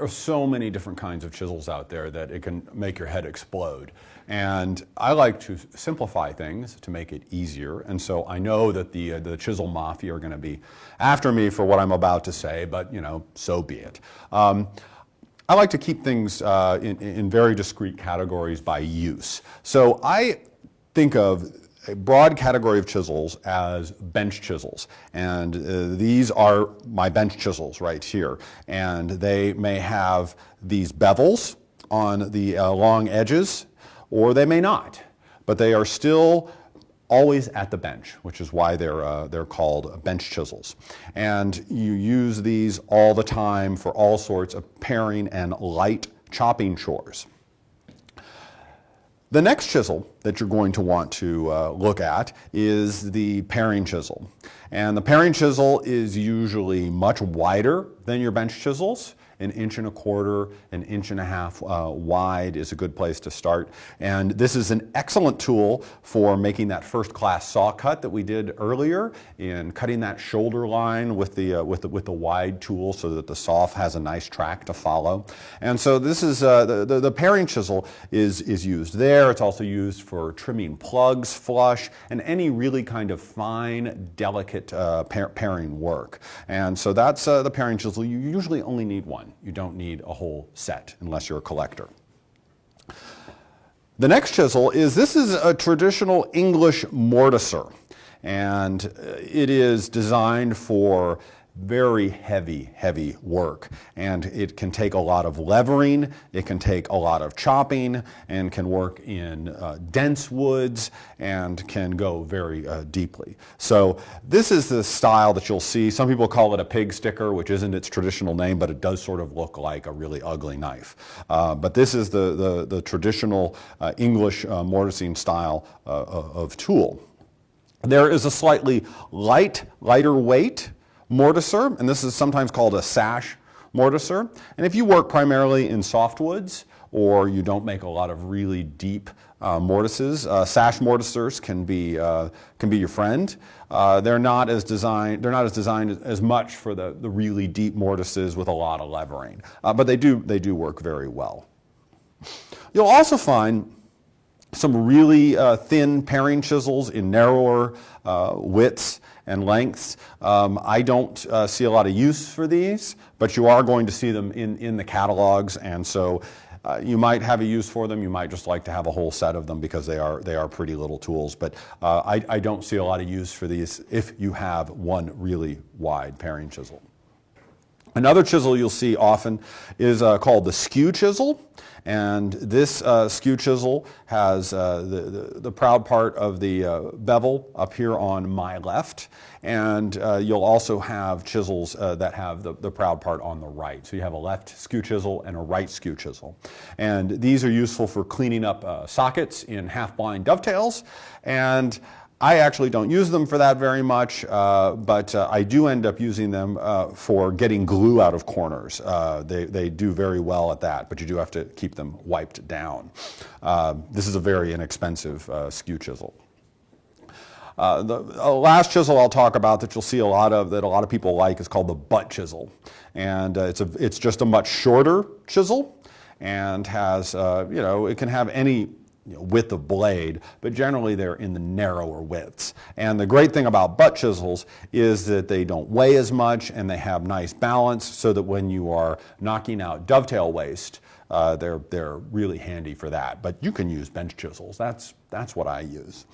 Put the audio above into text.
are so many different kinds of chisels out there that it can make your head explode. And I like to simplify things to make it easier. And so I know that the chisel mafia are going to be after me for what I'm about to say, but so be it. I like to keep things in very discrete categories by use. So I think of a broad category of chisels as bench chisels. And these are my bench chisels right here. And they may have these bevels on the long edges, or they may not. But they are still always at the bench, which is why they're called bench chisels. And you use these all the time for all sorts of paring and light chopping chores. The next chisel that you're going to want to look at is the paring chisel. And the paring chisel is usually much wider than your bench chisels. 1.25 inches, 1.5 inches wide is a good place to start. And this is an excellent tool for making that first class saw cut that we did earlier, in cutting that shoulder line with the wide tool so that the saw has a nice track to follow. And so this is the paring chisel is used there. It's also used for trimming plugs flush and any really kind of fine, delicate paring work. And so that's the paring chisel. You usually only need one. You don't need a whole set unless you're a collector. The next chisel is a traditional English mortiser, and it is designed for very heavy work, and it can take a lot of levering, it can take a lot of chopping, and can work in dense woods, and can go very deeply. So this is the style that you'll see. Some people call it a pig sticker, which isn't its traditional name, but it does sort of look like a really ugly knife. But this is the traditional English mortising style of tool. There is a slightly lighter weight mortiser, and this is sometimes called a sash mortiser. And if you work primarily in softwoods, or you don't make a lot of really deep mortises, sash mortisers can be your friend. They're not as designed as much for the really deep mortises with a lot of levering, but they do work very well. You'll also find some really thin paring chisels in narrower widths and lengths. I don't see a lot of use for these, but you are going to see them in the catalogs, and so you might have a use for them. You might just like to have a whole set of them because they are pretty little tools, but I don't see a lot of use for these if you have one really wide paring chisel. Another chisel you'll see often is called the skew chisel, and this skew chisel has the proud part of the bevel up here on my left, and you'll also have chisels that have the proud part on the right. So you have a left skew chisel and a right skew chisel. And these are useful for cleaning up sockets in half-blind dovetails, and I actually don't use them for that very much, but I do end up using them for getting glue out of corners. They do very well at that, but you do have to keep them wiped down. This is a very inexpensive skew chisel. The last chisel I'll talk about that you'll see a lot of people like is called the butt chisel, and it's just a much shorter chisel, and has it can have any width of blade, but generally they're in the narrower widths. And the great thing about butt chisels is that they don't weigh as much, and they have nice balance, so that when you are knocking out dovetail waste, they're really handy for that. But you can use bench chisels. That's what I use.